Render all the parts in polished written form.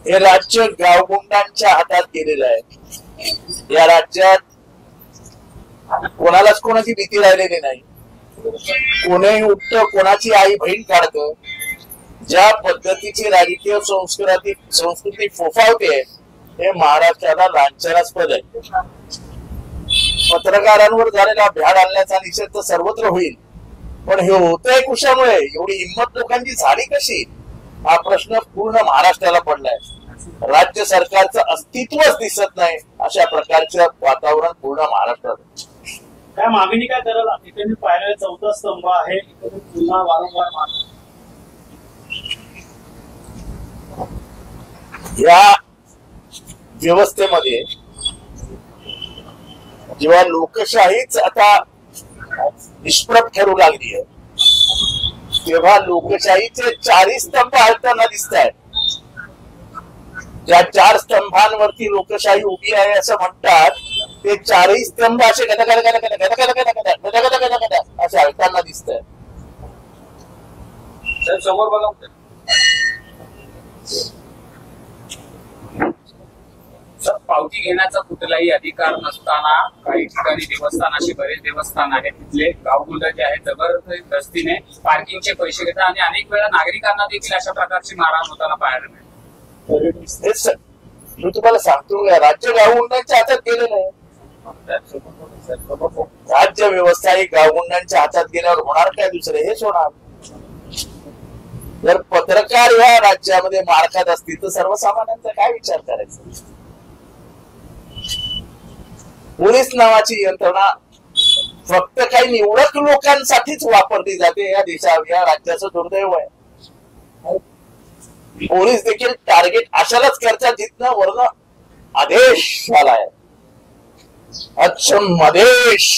हे राज्य गावगुंडांच्या हातात गेलेलं आहे। या राज्यात कोणालाच कोणाची भीती राहिलेली नाही। कोणीही उठतं, कोणाची आई बहीण काढतं। ज्या पद्धतीची राजकीय संस्कृती फोफावते हे महाराष्ट्राला लांछनास्पद आहे। पत्रकारांवर झालेला भ्याड आणण्याचा निषेध तर सर्वत्र होईल, पण हे होतंय कुशामुळे? एवढी हिंमत लोकांची झाली कशी? हा प्रश्न पूर्ण महाराष्ट्राला पडलाय। राज्य सरकारचं अस्तित्वच दिसत नाही अशा प्रकारचं वातावरण पूर्ण महाराष्ट्रात। काय मागणी काय करायला? इथे मी पाहिलं चौथा स्तंभ आहे, पुन्हा वारंवार या व्यवस्थेमध्ये जेव्हा लोकशाहीच आता निष्प्रभ ठरू लागली आहे, तेव्हा लोकशाहीचे चारही स्तंभ हलताना दिसत आहेत। ज्या 4 स्तंभांवरती लोकशाही उभी आहे असं म्हणतात, ते चारही स्तंभ असे असे हलताना दिसत आहेत। समोर बघा, पावती घेण्याचा कुठलाही अधिकार नसताना काही ठिकाणी देवस्थान, असे बरेच देवस्थान आहेत, तिथले गावगुंड जे आहेत जबरदस्तीने पार्किंगचे पैसे घेतात आणि अनेक वेळा नागरिकांना देखील अशा प्रकारची मारहाण होताना पाहायला मिळते। मी तुम्हाला सांगतो, राज्य गावगुंडांच्या हातात गेलेलं आहे। राज्य व्यवस्था ही गावगुंडांच्या हातात गेल्यावर होणार काय? दुसरे हेच होणार। जर पत्रकार या राज्यामध्ये मार खात असतील तर सर्वसामान्यांचा काय विचार करायचा? पोलीस नावाची यंत्रणा फक्त काही निवडक लोकांसाठीच वापरली जाते। या या राज्याचं दुर्दैव आहे। पोलीस देखील टार्गेट अशालाच करतात जिथनं वर्ण आदेश झालाय। अच्छम आदेश,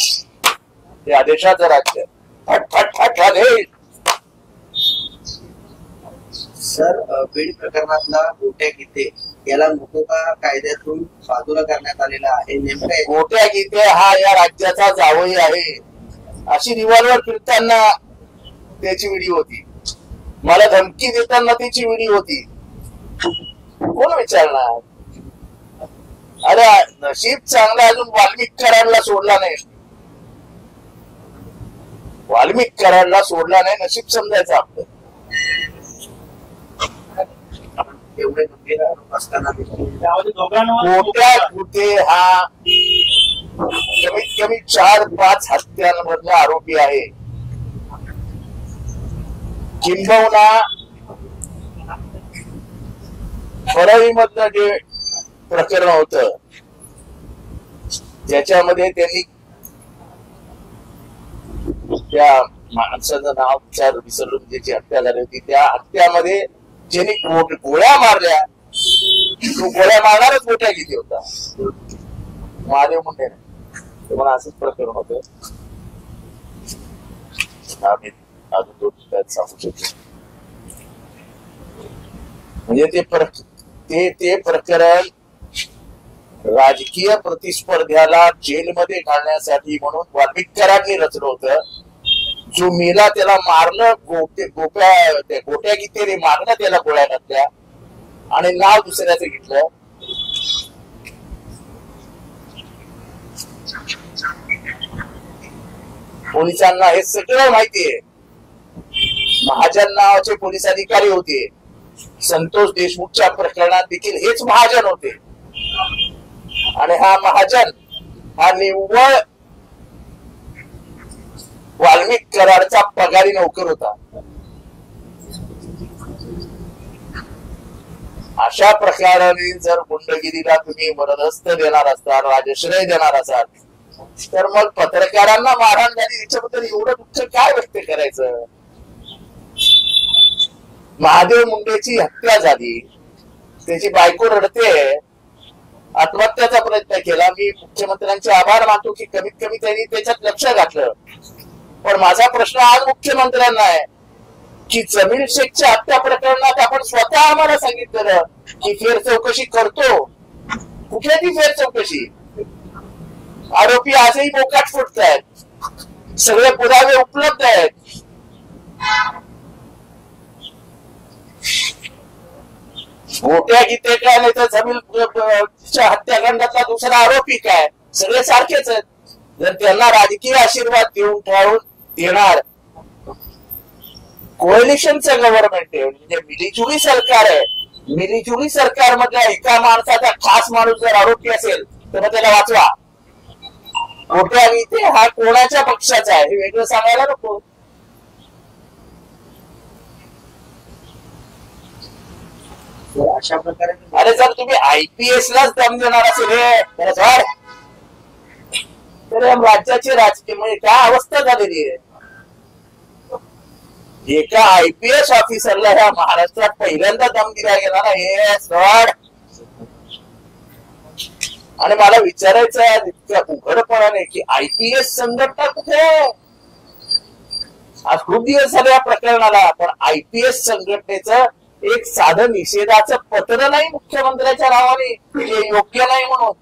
हे आदेशाचं राज्य। फट आदेश। सर, बीड प्रकरणातला गोट्या गीते याला मोकोका कायद्यातून बाजूला करण्यात आलेला आहे। नेमका गोट्या गीते हा या राज्याचा जावई आहे अशी रिव्हॉल्वर फिरताना त्याची व्हिडिओ होती, मला धमकी देताना त्याची व्हिडिओ होती। कोण विचारणार? अरे नशीब चांगला अजून वाल्मिक कराडला सोडला नाही। वाल्मिक कराडला सोडला नाही, नशीब समजायचं आपलं। एवढे गंभीर आरोप असताना गोट्या गीते हा कमीत कमी 4-5 हत्यांमधला आरोपी आहे। किंबहुना परळीमधलं जे प्रकरण होतं ज्याच्यामध्ये त्यांनी त्या माणसाचं नाव विसरलो, ज्याची हत्या झाली होती, त्या हत्यामध्ये ज्यांनी गोळ्या मारल्या, तो गोळ्या मारणारच गोट्या गीते होता, महादेव मुंडे। तुम्हाला असंच प्रकरण होतं। आम्ही अजून 2 सांगू शकतो। म्हणजे ते प्रकरण राजकीय प्रतिस्पर्ध्याला जेलमध्ये घालण्यासाठी म्हणून वाल्मिक कराडने रचलं होतं। जो मेला त्याला मारलं, गोट्या गीतेने मारलं, त्याला गोळ्या घातल्या आणि नाव दुसऱ्याचं घेतलं। पोलिसांना हे सगळं माहितीये। महाजन नावाचे पोलीस अधिकारी होते, संतोष देशमुखच्या प्रकरणात देखील हेच महाजन होते आणि हा महाजन हा निव्वळ वाल्मिक कराडचा पगारी नोकर होता। अशा प्रकाराने जर गुंडगिरीला तुम्ही मदत देणार असाल, राजश्रय देणार असाल, तर मग पत्रकारांना मारहाण झाली याच्याबद्दल एवढं दुःख काय व्यक्त करायचं? महादेव मुंडेची हत्या झाली, त्याची बायको रडते, आत्महत्याचा प्रयत्न केला। मी मुख्यमंत्र्यांचे आभार मानतो की कमीत कमी त्यांनी त्याच्यात लक्ष घातलं। पण माझा प्रश्न आज मुख्यमंत्र्यांना आहे की जमीन शेखच्या हत्या प्रकरणात आपण स्वतः आम्हाला सांगितलेलं की फेर चौकशी करतो, कुठे ती फेर चौकशी? आरोपी आजही मोकाट फुटतायत, सगळे पुरावे उपलब्ध आहेत। गोट्या गीते काय नाही तर जमीन हत्याकांडातला दुसरा आरोपी काय, सगळे सारखेच आहेत. जर त्यांना राजकीय आशीर्वाद देऊन ठेवून देणार, कोएलिशनचं गव्हर्नमेंट आहे, म्हणजे मिलीजुली सरकार आहे. मिलीजुली सरकार मधल्या एका माणसाचा खास माणूस जर आरोपी असेल तर मग त्याला वाचवा. गोट्या गीते हा कोणाच्या पक्षाचा आहे हे वेगळं सांगायला नको. अशा प्रकारे अरे जर तुम्ही IPS लाच दम देणार असेल हे तर राज्याची राजकीय म्हणजे काय अवस्था झालेली आहे. एका IPS ऑफिसरला ह्या महाराष्ट्रात पहिल्यांदा दम दिला गेला ना हे सड. आणि मला विचारायचं आहे इतक्या उघडपणाने की IPS संघटना कुठे आहे. आज खूप दिवस झाले या प्रकरणाला, पण IPS संघटनेचं एक साधं निषेधाचं पत्र नाही मुख्यमंत्र्यांच्या नावाने, जे योग्य नाही म्हणून.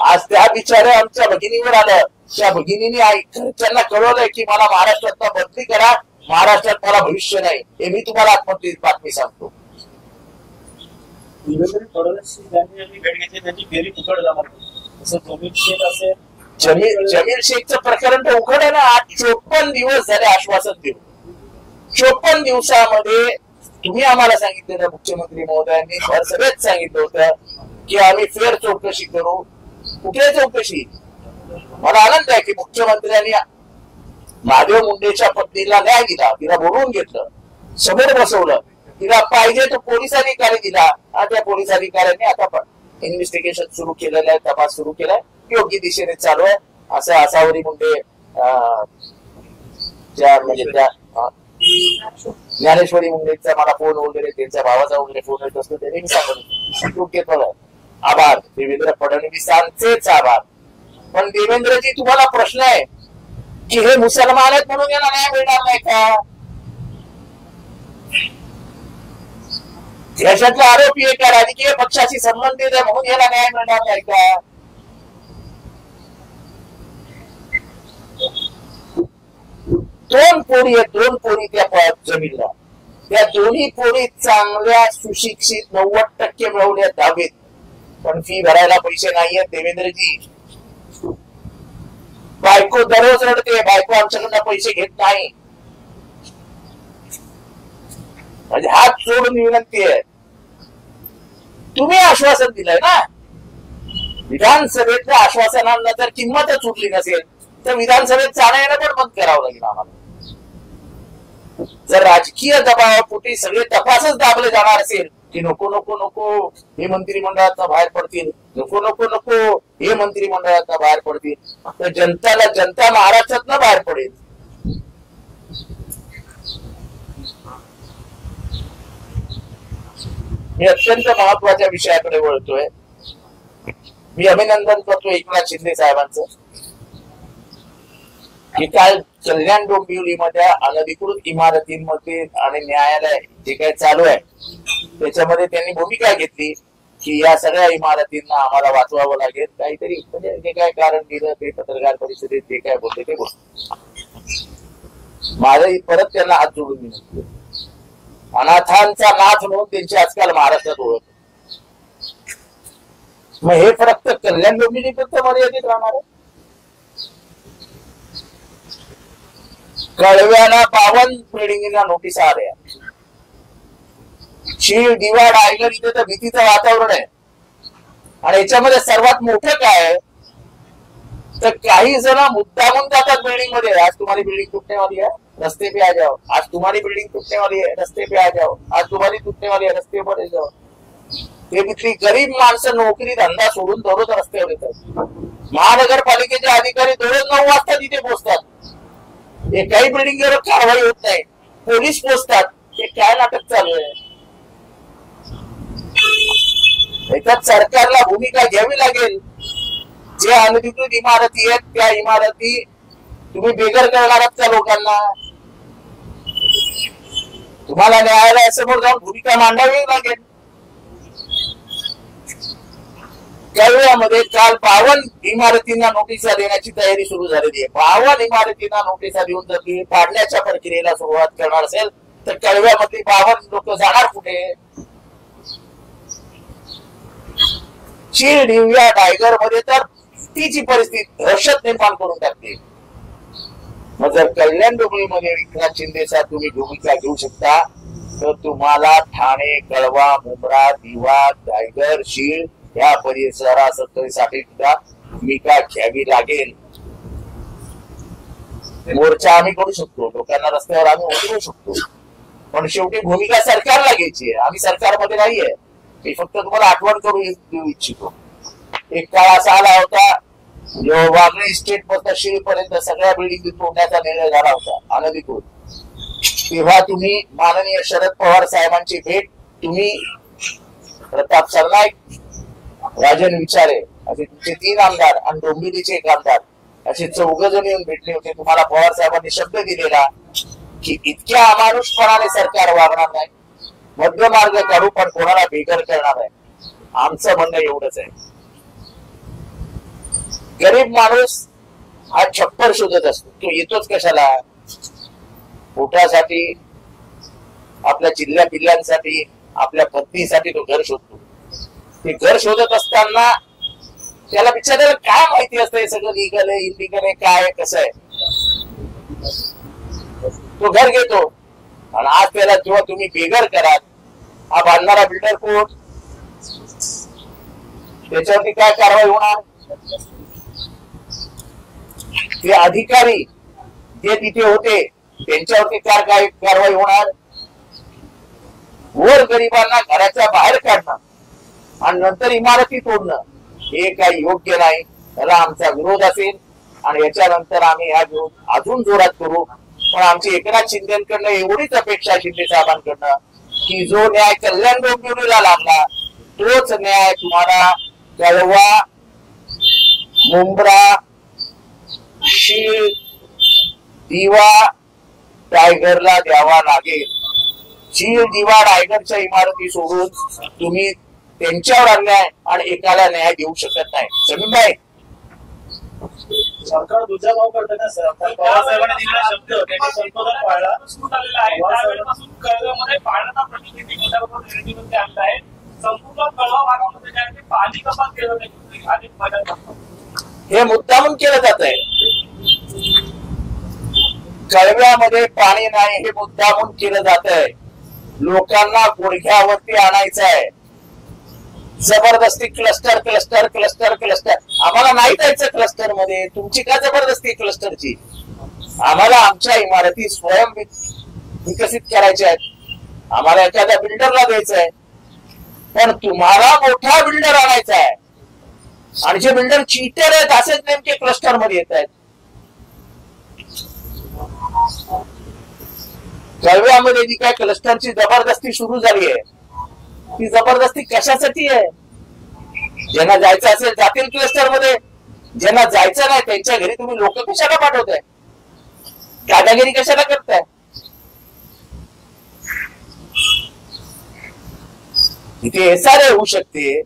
आज त्या बिचाऱ्या आमच्या भगिनीवर आलं, त्या भगिनीने घरच्यांना कळवलंय की मला महाराष्ट्रात बदली करा, महाराष्ट्रात मला भविष्य नाही. हे मी तुम्हाला आत्महत्येची बातमी सांगतो. देवेंद्र फडणवीस यांनी भेट घेतली, त्यांची फेरी उघड झाला. जसं जमीन शेख असेल, जमीन शेखचं प्रकरण तर उघड आहे ना. आज 54 दिवस झाले आश्वासन देऊ. 54 दिवसामध्ये तुम्ही आम्हाला सांगितलेलं, मुख्यमंत्री महोदयांनी सगळेच सांगितलं होतं की आम्ही फेर चौकशी करू. कुठे चौकशी? मला आनंद आहे की मुख्यमंत्र्यांनी महादेव मुंडेच्या पत्नीला न्याय दिला, तिला बोलवून घेतलं, समोर बसवलं, तिला पाहिजे तो पोलीस अधिकारी दिला. त्या पोलीस अधिकाऱ्यांनी आता इन्व्हेस्टिगेशन सुरू केलेलं आहे, तपास सुरू केलाय, योग्य दिशेने चालू आहे. असं आसावरी मुंडे म्हणजे त्या ज्ञानेश्वरी मुंडेचा मला फोन वगैरे, त्यांच्या भावाचा वगैरे फोन येत असतो, त्यांनी सांगितलं आभार, देवेंद्र फडणवीसांचेच आभार. पण देवेंद्रजी तुम्हाला प्रश्न आहे की हे मुसलमान आहेत म्हणून यांना न्याय मिळणार नाही का? देशातले आरोपी एका राजकीय पक्षाशी संबंधित आहे म्हणून याला न्याय मिळणार नाही का? दोन पोरी त्या जमीनला, त्या दोन्ही पोरी चांगल्या सुशिक्षित 90% मिळवल्या 10वीत, पण फी भरायला पैसे नाहीयेत देवेंद्रजी. बायको दररोज रडते, बायको आमच्याकडनं पैसे घेत नाही. म्हणजे हात जोडून विनंती आहे. तुम्ही आश्वासन दिलंय ना, विधानसभेतल्या आश्वासनांना जर किंमतच उरली नसेल तर विधानसभेत जाणं येणं पण बंद करावं लागेल आम्हाला. जर राजकीय दबावापोटी सगळे तपासच दाबले जाणार असेल की नको नको नको हे मंत्रिमंडळात बाहेर पडतील, नको नको नको हे मंत्रिमंडळात बाहेर पडतील, तर जनता महाराष्ट्रात बाहेर पडेल. मी अत्यंत महत्वाच्या विषयाकडे वळतोय. मी अभिनंदन करतो एकनाथ शिंदे साहेबांचं की काल कल्याण डोंबिवलीमध्ये अनधिकृत इमारतींमध्ये आणि न्यायालय जे काही चालू आहे त्याच्यामध्ये त्यांनी भूमिका घेतली की या सगळ्या इमारतींना आम्हाला वाचवावं लागेल, काहीतरी म्हणजे जे काय कारण दिलं ते पत्रकार परिषदेत जे काय बोलते ते बोलतो. माझं परत त्यांना हात जोडून विनंती, अनाथांचा नाथ म्हणून त्यांची आजकाल महाराष्ट्रात ओळख. मग हे फक्त कल्याण डोंबिवलीपुरतं मर्यादित राहणार आहे? कळव्याला 52 बिल्डिंगला नोटीस आल्या. शीळ दिवा रायगड इथे तर भीतीचं वातावरण आहे. आणि याच्यामध्ये सर्वात मोठं काय आहे तर काही जण मुद्दामून जातात बिल्डिंग मध्ये. आज तुम्हारी बिल्डिंग टूटने वाली है, रस्ते पे आ जाओ. आज तुम्हारी बिल्डिंग टूटने वाली है, रस्ते पे आ जाओ. आज तुम्हारी टूटने वाली है, रस्ते पर आ जाओ. ते तिथली गरीब माणसं नोकरी धंदा सोडून दररोज रस्त्यावर येतात. महानगरपालिकेचे अधिकारी दररोज 9 वाजता तिथे पोहोचतात. एकाही बिल्डिंगवर कारवाई होत नाही, पोलीस पोहोचतात. हे काय नाटक चालू आहे? याच्यात सरकारला भूमिका घ्यावी लागेल. जे अनधिकृत इमारती आहेत त्या इमारती तुम्ही बेघर करणार आहात का लोकांना? तुम्हाला न्यायालयासमोर जाऊन भूमिका मांडावी लागेल. कळव्यामध्ये काल 52 इमारतींना नोटिसा देण्याची तयारी सुरू झालेली आहे. 52 इमारतींना नोटिसा देऊन जर ती पाडण्याच्या प्रक्रियेला सुरुवात करणार असेल तर कळव्यामधली 52 लोक जाणार कुठे? चीड दिव्या टायगर मध्ये तर तिची परिस्थिती दहशत निर्माण करून टाकते. मग जर कल्याण डोंबिवलीमध्ये एकनाथ शिंदेचा तुम्ही भूमिका घेऊ शकता तर तुम्हाला ठाणे, कळवा, मुंब्रा, दिवा, टायगर, शीळ या परिसरासाठी सुद्धा भूमिका घ्यावी लागेल. मोर्चा आम्ही करू शकतो, लोकांना रस्त्यावर आम्ही उतरवू शकतो, पण शेवटी भूमिका सरकारला घ्यायची आहे. आम्ही सरकारमध्ये नाहीये. मी फक्त तुम्हाला आठवण देऊ इच्छितो. एक काळ असा आला होता जेव्हा वागळे इस्टेट पासून शीळपर्यंत सगळ्या बिल्डिंग तोडण्याचा निर्णय झाला होता अनधिकृत. तेव्हा तुम्ही माननीय शरद पवार साहेबांची भेट तुम्ही प्रताप सरनाईक, राजन विचारे असे तुमचे 3 आमदार आणि डोंबिवलीचे 1 आमदार असे 4 जण येऊन भेटले होते. तुम्हाला पवार साहेबांनी शब्द दिलेला की इतक्या अमानुषपणाने सरकार वागणार नाही, मध्यमार्ग काढू पण कोणाला बेघर करणार आहे. आमचं म्हणणं एवढंच आहे. गरीब माणूस हा छप्पर शोधत असतो. तो येतोच कशाला? पोटासाठी, आपल्या जिल्ह्या पिल्ल्यांसाठी, आपल्या पत्नीसाठी तो घर शोधतो. ते घर शोधत असताना त्याला बिचारायला काय माहिती असतं हे सगळं लिगल आहे, इलिगल आहे, काय आहे, कसं आहे. तो घर घेतो आणि आज त्याला जेव्हा तुम्ही बेघर कराल, हा बांधणारा बिल्डर कोण? त्याच्यावरती काय कारवाई होणार? ते अधिकारी जे तिथे होते त्यांच्यावरती काय कारवाई होणार? वर गरिबांना घराच्या बाहेर काढणं आणि नंतर इमारती तोडणं हे काही योग्य नाही. त्याला आमचा विरोध असेल आणि याच्यानंतर आम्ही हा विरोध अजून जोरात करू. पण आमची एकनाथ शिंदेकडनं एवढीच अपेक्षा शिंदे साहेबांकडनं की जो न्याय कल्याण डोंबिवलीला लागला तोच न्याय तुम्हाला कळवा, मुंब्रा, शीळ, दिवा, टायगरला द्यावा लागेल. शीळ, दिवा, टायगरच्या इमारती सोडून तुम्ही त्यांच्यावर अन्याय आणि एकाला न्याय देऊ शकत नाही. समीरभाई, सरकार दुसरा भाव करतं ना सर. पवार साहेबांनी दिलेला शब्द त्यांनी संशोधन पाळला सुरू झालेला आहे. त्यावेळेपासून कळव्यामध्ये पाण्याचा प्रतिनिधी मोठ्याप्रमाणात आणला आहे. संपूर्ण कळवा भागामध्ये काय ते पाणी कपात केलं नाही आणि हे मुद्दामून केलं जात आहे. कळव्यामध्ये पाणी नाही हे मुद्दामून केलं जात आहे. लोकांना गुडघ्यावरती आणायचं आहे. जबरदस्ती क्लस्टर क्लस्टर क्लस्टर क्लस्टर. आम्हाला नाही जायचं क्लस्टर मध्ये. तुमची का जबरदस्ती क्लस्टरची? आम्हाला आमच्या इमारती स्वयं विकसित करायच्या आहेत. आम्हाला एखाद्या बिल्डरला द्यायचं आहे, पण तुम्हाला मोठा बिल्डर आणायचा आहे आणि जे बिल्डर चीटर आहेत असेच नेमके क्लस्टर मध्ये येत आहेत. कळव्यामध्ये जी काय क्लस्टरची जबरदस्ती सुरू झाली आहे ती जबरदस्ती कशासाठी आहे? ज्यांना जायचं असेल जातील क्लस्टर मध्ये, ज्यांना जायचं नाही त्यांच्या घरी तुम्ही लोक कशाला पाठवताय? दादागिरी कशाला करताय? तिथे एसआरए होऊ शकते,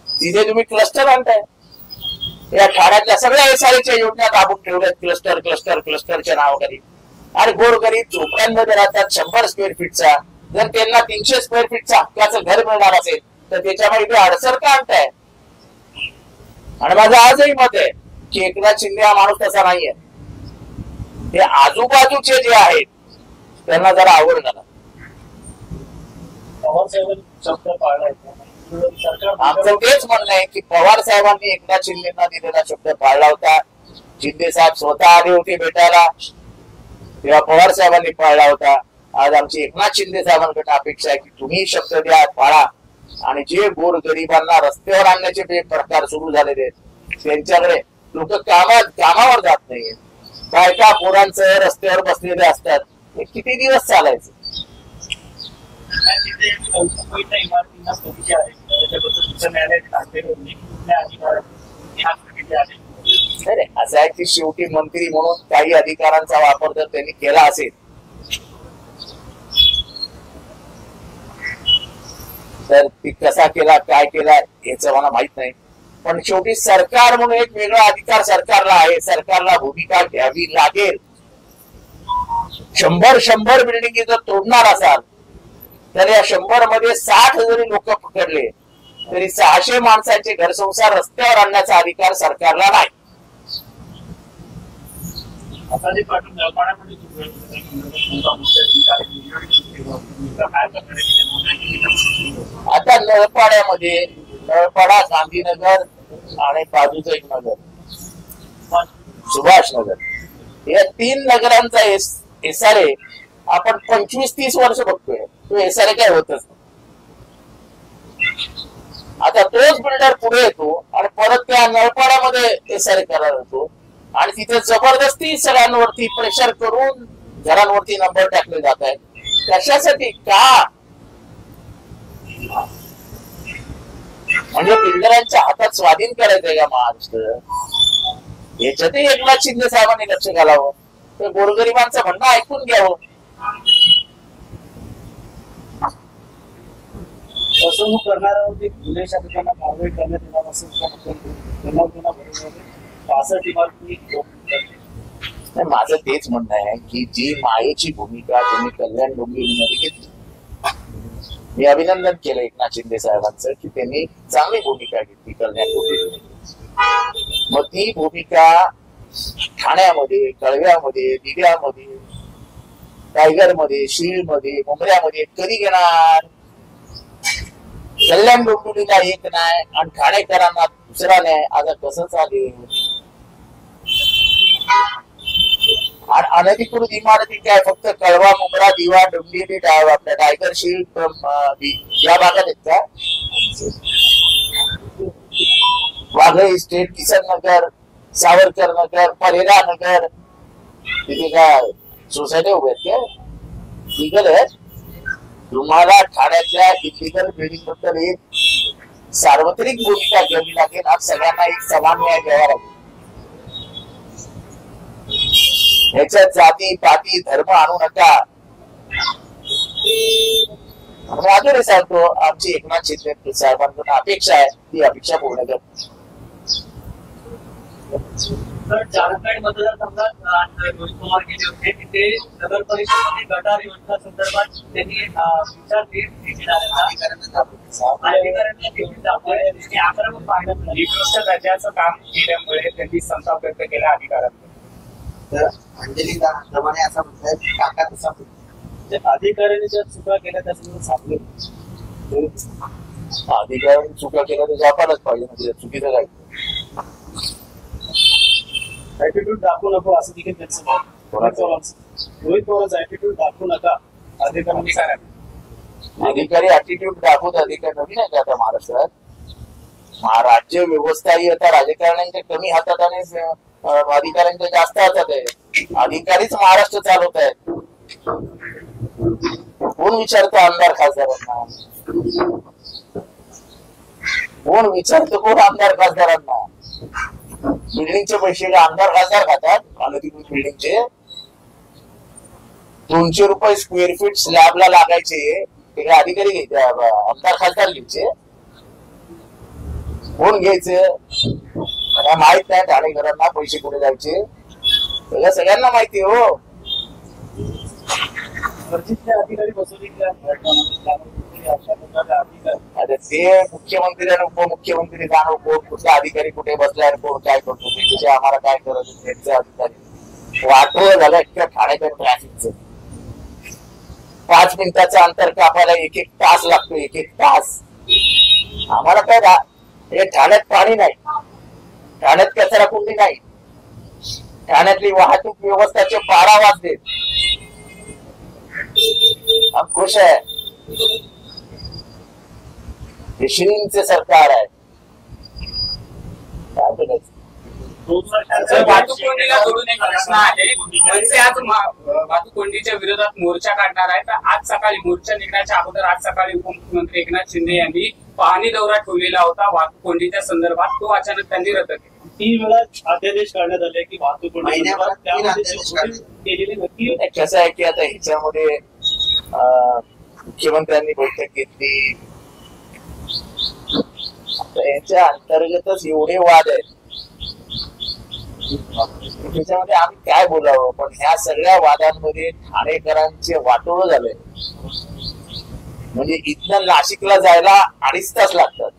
तिथे तुम्ही क्लस्टर आणताय. या ठाण्यातल्या सगळ्या एसआरएच्या योजना राबवून ठेवल्यात क्लस्टर क्लस्टर क्लस्टरच्या नावाखाली. आणि गोरगरीब झोपड्यांमध्ये राहतात 100 स्क्वेअर फीटचा. जर त्यांना 300 स्क्वेअर फीटचा हक्काचं घर मिळणार असेल तर त्याच्यामध्ये अडसर का आणताय? आणि माझं आजही मत आहे की एकनाथ शिंदे हा माणूस तसा नाहीये. ते आजूबाजूचे जे आहेत त्यांना जरा आवड झाला. पवार साहेबांनी शब्द पाळलाय. आमचं तेच म्हणणं आहे की पवार साहेबांनी एकनाथ शिंदेना दिलेला शब्द पाळला होता. शिंदे साहेब स्वतः आले होते भेटायला, तेव्हा पवार साहेबांनी पाळला होता. आज आमची एकनाथ शिंदे साहेबांकडे अपेक्षा आहे की तुम्ही शब्द द्या, पाळा. आणि जे गोरगरिबांना रस्त्यावर आणण्याचे जे प्रकार सुरू झालेले आहेत त्यांच्याकडे लोक कामावर जात नाहीये. बायका पोरांचं रस्त्यावर बसलेले असतात. हे किती दिवस चालायचं? इमारतींना स्थगिती आहे त्याच्याबद्दल उच्च न्यायालयात असं आहे की शेवटी मंत्री म्हणून काही अधिकारांचा वापर जर त्यांनी केला असेल तर ती कसा केला, काय केला याचं मला माहित नाही. पण शेवटी सरकार म्हणून एक वेगळा अधिकार सरकारला आहे. सरकारला भूमिका घ्यावी लागेल. 100 बिल्डिंगी जर तोडणार असाल तर या 100 मध्ये 60 जरी लोक पकडले तरी 600 माणसांचे घरसंसार रस्त्यावर आणण्याचा अधिकार सरकारला नाही. आता जे पाठवून नळपाड्यामध्ये आता नळपाड्यामध्ये नळपाडा, गांधीनगर आणि बाजूचं एक नगर सुभाष नगर या 3 नगरांचा SRA आपण 25-30 वर्ष बघतोय. तो SRA काय होतच नाही. आता तोच बिल्डर पुढे येतो आणि परत त्या नळपाड्यामध्ये SRA करायला येतो आणि तिथे जबरदस्ती सगळ्यांवरती प्रेशर करून घरांवरती नंबर टाकले जात आहेत. कशासाठी? का? म्हणजे बिल्डरांच्या हातात स्वाधीन करायचंय का महाराष्ट्र? याच्यातही एकनाथ शिंदे साहेबांनी लक्ष घालावं. तर गोरगरिबांचं म्हणणं ऐकून घ्यावं. फसवणूक करणाऱ्यांवरती गुन्हे शाखेला कारवाई करण्यात येणार असेल त्यांना 65 इमारती. माझं तेच म्हणणं आहे की जी मायेची भूमिका तुम्ही कल्याण डोंबिवलीमध्ये घेतली, मी अभिनंदन केलं एकनाथ शिंदे साहेबांचं की त्यांनी चांगली भूमिका घेतली कल्याण डोंबिवलीमध्ये. मग ती भूमिका ठाण्यामध्ये, कळव्यामध्ये, दिघ्यामध्ये, टायगरमध्ये, शीळमध्ये, मुंबऱ्यामध्ये कधी घेणार? कल्याण डोंबिवलीला एक नाही आणि ठाणेकरांना दुसरा नाही. आता कसं चालेल? अनधिकृत इमारती काय फक्त कळवा, मुंब्रा, दिवा, डोंबिवली, आपल्या टायगर शील या भागात आहेत का? वाघळे इस्टेट, किसन नगर, सावरकर नगर, परेरा नगर, तिथे काय सोसायटी उभे आहेत का? लिगल आहेत? तुम्हाला ठाण्यातल्या इलिगल बिल्डिंग बद्दल एक सार्वत्रिक भूमिका घ्यावी लागेल आणि सगळ्यांना एक समान न्याय द्यावा लागेल. ह्याच्यात जाती पाती धर्म आणू नका. अजूनही सांगतो, आमची एकनाथ शिंदे साहेबांकडून अपेक्षा आहे, ती अपेक्षा पूर्ण करतो. तर जामखेड मतदारसंघात रोहित कुमार गेले होते. तिथे नगर परिषदेमध्ये गटार योजना संदर्भात त्यांनी विचार आक्रमक पाहिलं. निकृष्ट दर्जाचं काम केल्यामुळे त्यांनी संताप व्यक्त केला अधिकाऱ्यांवर. तर अंजली दमाने असं म्हणतात की काका तसा अधिकाऱ्यांनी ज्या चुका केल्या त्याच्यामध्ये सापडले. अधिकाऱ्यांनी चुका केल्या तर जापानच पाहिजे. म्हणजे चुकीचं काय? ऍटिट्यूड दाखवू नको असं देखील त्यांचं रोहित पवारांचा ऍटिट्यूड दाखवू नका अधिकारी ऍटिट्यूड दाखवत. अधिकारी नवीन आहे का आता महाराष्ट्रात? राज्य व्यवस्था ही आता राजकारण्यांच्या कमी हातात आणि अधिकाऱ्यांच्या जास्त हातात आहे. अधिकारीच महाराष्ट्र चालवत आहेत. कोण विचारतं आमदार खासदारांना? कोण विचारतं कोण आमदार खासदारांना? बिल्डिंगचे पैसे आमदार खासदार खातात. अनधिकृत बिल्डिंगचे 200 रुपये स्क्वेअर फीट स्लॅबला लागायचे, ते काय अधिकारी घ्यायचे? आमदार खासदार घ्यायचे? कोण घ्यायचं? माहित नाही ठाणेकरांना पैसे कुठे जायचे? सगळ्यांना माहिती हो. अधिकारी बसवले आता ते मुख्यमंत्री आणि उपमुख्यमंत्री जाणव कोण कुठला अधिकारी कुठे बसलाय, कोण काय करतो त्याचे आम्हाला काय करत. त्यांचे अधिकारी वाटोळ झालं इतक्या ठाण्याच्या ट्रॅफिकचं. 5 मिनिटाचं अंतर कापायला 1-1 तास लागतो. 1-1 तास. आम्हाला काय हे ठाण्यात पाणी नाही, ठाण्यात कचरा कुंडी नाही, ठाण्यातली वाहतूक व्यवस्थाचे 12 वाजले. खुश आहे. हे श्रींचे सरकार आहे. वाहतूक कोंडीला जोडून एक प्रश्न आहे. मनसे आज वाहतूक कोंडीच्या विरोधात मोर्चा काढणार आहे. तर आज सकाळी मोर्चा निघण्याच्या अगोदर आज सकाळी उपमुख्यमंत्री एकनाथ शिंदे यांनी पाहणी दौरा ठेवलेला होता वाहतूक कोंडीच्या संदर्भात. तो अचानक त्यांनी रद्द केला. 3 वेळा अध्यादेश काढण्यात आले की वाहतूक कोंडी कसं आहे की आता ह्याच्यामध्ये मुख्यमंत्र्यांनी बैठक घेतली. यांच्या अंतर्गतच एवढे वाद आहेत त्याच्यामध्ये आम्ही काय बोलावं, पण ह्या सगळ्या वादांमध्ये ठाणेकरांचे वाटोळं झालंय. म्हणजे इथनं नाशिकला जायला 2.5 तास लागतात,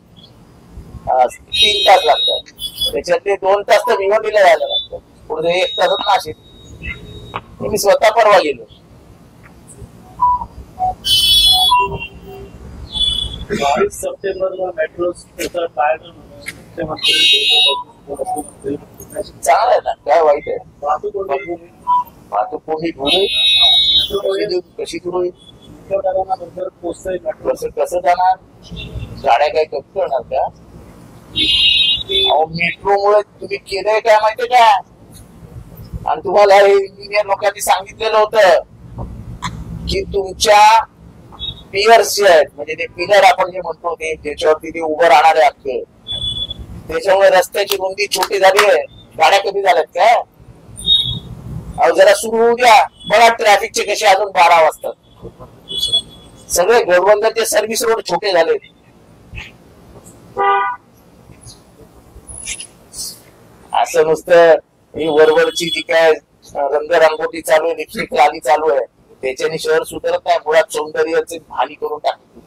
3 तास लागतात, त्याच्यातले 2 तास तर भिवंडीला जायला लागतात, पुढे 1 तासात नाशिक. मी स्वतः परवा गेलो. 22 सप्टेंबरला मेट्रो चांगलं आहे ना, काय वाईट आहे. वाहतूक वाहतूक कोणी धुळे कशी धुळे कसं जाणार, गाड्या काय कमी करणार का? मेट्रो मुळे तुम्ही केलंय काय माहितीये का? आणि तुम्हाला हे इंजिनियर लोकांनी सांगितलेलं होतं की तुमच्या पियर्स जे आहेत, म्हणजे ते पिलर आपण जे म्हणतो ते ज्याच्यावरती ते उभं राहणार आहे अख्खे, त्याच्यामुळे रस्त्याची रुंदी छोटी झाली आहे, गाड्या कमी झाल्यात काय? अहो जरा सुरू होऊ द्या, बघा ट्रॅफिकचे कसे अजून 12 वाजतात. सगळे घोडबंदरचे सर्व्हिस रोड छोटे झाले. असं नुसतं ही वरवरची जी काय रंगरंगोटी चालू आहे, लिपस्टिक आली चालू आहे, त्याच्याने शहर सुधारत नाही, मुळात सौंदर्याची हानी करून टाकतो.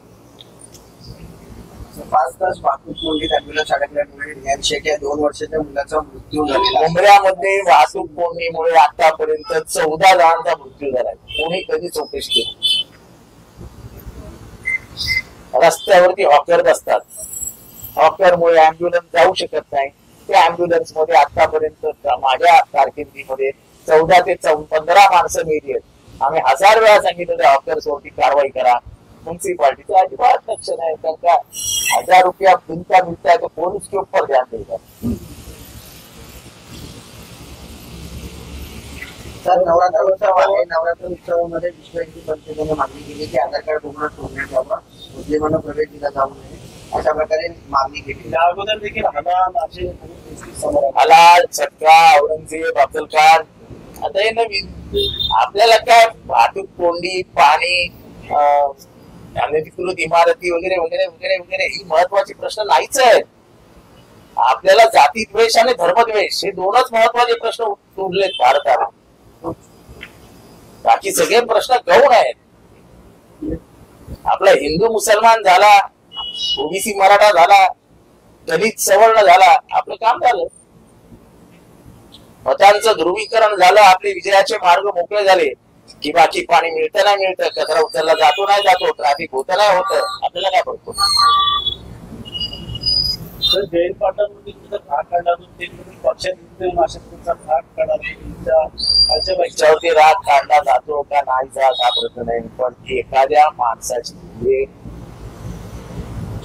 5 तास वाहतूक कोंडीत ॲम्ब्युलन्स अडकल्यामुळे रियान शेख या 2 वर्षाच्या मुलाचा मृत्यू झालेला आहे. मुंबईमध्ये वाहतूक कोंडीमुळे आतापर्यंत 14 जणांचा मृत्यू झालाय. कोणी कधी चौकशी केली? रस्त्यावरती हॉकर बसतात, हॉकरमुळे अँब्युलन्स जाऊ शकत नाही. त्या अँब्युलन्स मध्ये आतापर्यंत माझ्या कारकिर्दीमध्ये 14 ते 15 माणसं मेली आहेत. आम्ही 1000 वेळा सांगितलं त्या हॉकर्स वरती कारवाई करा. म्युन्सिपालिटीचं अजिबात लक्ष नाही, कारण का 1000 रुपया मिलता है तो पुलिस के ऊपर ध्यान देगा. तर नवरात्र उत्सवामध्ये विश्व हिंदू परिषदेने मागणी केली की आधार कार्ड पूर्ण सोडण्यात यावं, मुस्लिमांना प्रवेश दिला जाऊ नये, अशा प्रकारे मागणी केली. त्या अगोदर देखील आला छटका, औरंगजेब, अफजलखान, आता हे नवीन. आपल्याला काय वाहतूक कोंडी, पाणी, अनधिकृत इमारती वगैरे वगैरे वगैरे वगैरे ही महत्वाचे प्रश्न नाहीच आहेत. आपल्याला जाती द्वेष आणि धर्मद्वेष हे 2च महत्वाचे प्रश्न उरलेत भारताला. बाकी सगळे प्रश्न गौण आहेत. आपला हिंदू मुसलमान झाला, ओबीसी मराठा झाला, दलित सवर्ण झाला, आपलं काम झालं. मतांचं ध्रुवीकरण झालं, आपले विजयाचे मार्ग मोकळे झाले की बाकी पाणी मिळतं नाही मिळतं, कचरा उचलला जातो नाही जातो, ट्रॅफिक होतं नाही होतं, आपल्याला काय पडतो. जयंत पाटलांवरती भाग काढला, पक्षाचा भाग त्याच्यावरती राग काढला जातो का नाही जात हा प्रश्न नाही, पण एखाद्या माणसाची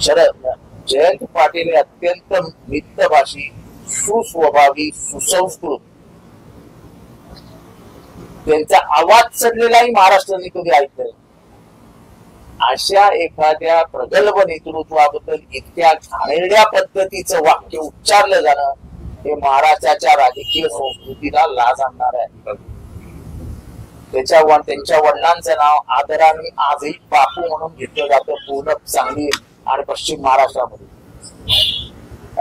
शरद जयंत पाटील हे अत्यंत मितभाषी, सुस्वभावी, सुसंस्कृत, त्यांचा आवाज चढलेलाही महाराष्ट्राने कधी ऐकलं. अशा एखाद्या प्रगल्भ नेतृत्वाबद्दल इतक्या घाणेरड्या पद्धतीचं वाक्य उच्चारलं जाणं हे महाराष्ट्राच्या राजकीय संस्कृतीला लाज आणणार आहे. त्यांच्या वडिलांचं नाव आदराने आजही बापू म्हणून घेतलं जातं पूर्ण सांगली आणि पश्चिम महाराष्ट्रामध्ये.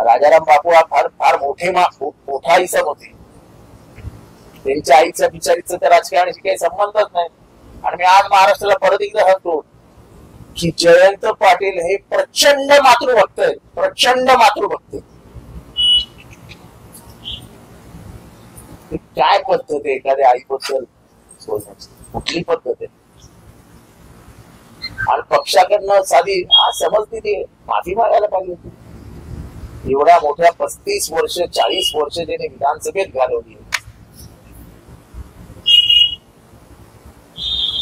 राजाराम बापू हा फार फार मोठा इसम होते. त्यांच्या आईचं बिचारीचं त्या राजकारणाशी काही संबंधच नाही. आणि मी आज महाराष्ट्राला परत एकदा सांगतो की जयंत पाटील हे प्रचंड मातृभक्त आहेत, प्रचंड मातृभक्त. काय पद्धत आहे एखाद्या आईबद्दल बोलण्याची, कुठली पद्धत आहे? आणि पक्षाकडनं साधी समजली माफी मागायला पाहिजे होती. एवढ्या मोठ्या 35 वर्ष 40 वर्ष त्याने विधानसभेत घालवली,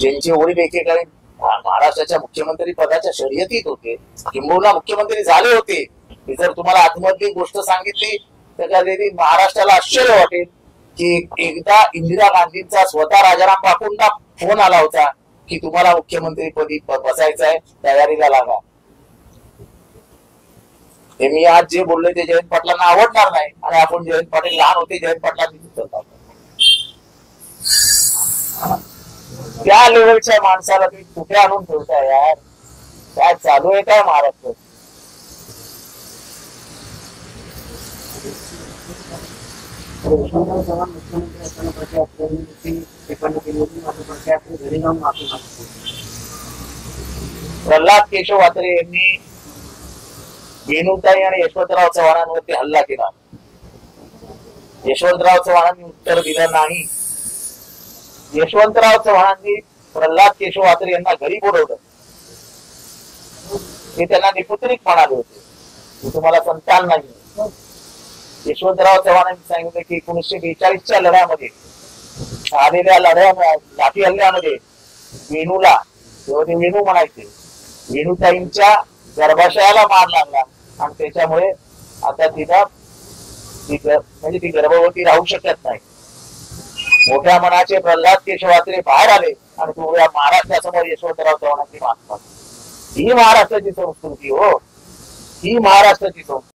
ज्यांचे वडील एकेकाळी महाराष्ट्राच्या मुख्यमंत्री पदाच्या शर्यतीत होते, किंबहुना मुख्यमंत्री झाले होते. जर तुम्हाला आतमधली गोष्ट सांगितली तर कधी महाराष्ट्राला आश्चर्य वाटेल की एकदा इंदिरा गांधींचा स्वतः राजाराम बापूंना फोन आला होता की तुम्हाला मुख्यमंत्री पदी बसायचं आहे, तयारीला लागा. हे मी आज जे बोलले ते जयंत पाटलांना आवडणार नाही, आणि आपण जयंत पाटील लहान होते, जयंत पाटलांनी त्या लेवलच्या माणसाला तुम्ही कुठे आणून ठेवताय यार? काय चालू आहे काय महाराष्ट्र? यशवंतराव चव्हाण मुख्यमंत्री असताना प्रचार त्यांनी टिप्पणी केली होती, मात्र प्रचार घरी जाऊन माफी मागितली. प्रल्हाद केशव वात्रे यांनी वेणुताई आणि यशवंतराव चव्हाणांवरती हल्ला केला. यशवंतराव चव्हाणांनी उत्तर दिलं नाही. यशवंतराव चव्हाणांनी प्रल्हाद केशव वात्रे यांना घरी बोलवलं. ते त्यांना निपुत्रिक म्हणाले होते, मी तुम्हाला संतान नाही. यशवंतराव चव्हाणांनी सांगितलं की 1942च्या लढ्यामध्ये आलेल्या लाठी हल्ल्यामध्ये वेणूला, तेव्हा ते वेणू म्हणायचे, वेणुताईंच्या गर्भाशयाला मार लागला आणि त्याच्यामुळे आता तिला म्हणजे ती गर्भवती राहू शकत नाही. मोठ्या मनाचे प्रल्हाद केशव वात्रे बाहेर आले आणि तो या महाराष्ट्रासमोर यशवंतराव चव्हाणांची माफ मागली. ही महाराष्ट्राची संस्कृती हो, ही महाराष्ट्राची संस्कृती.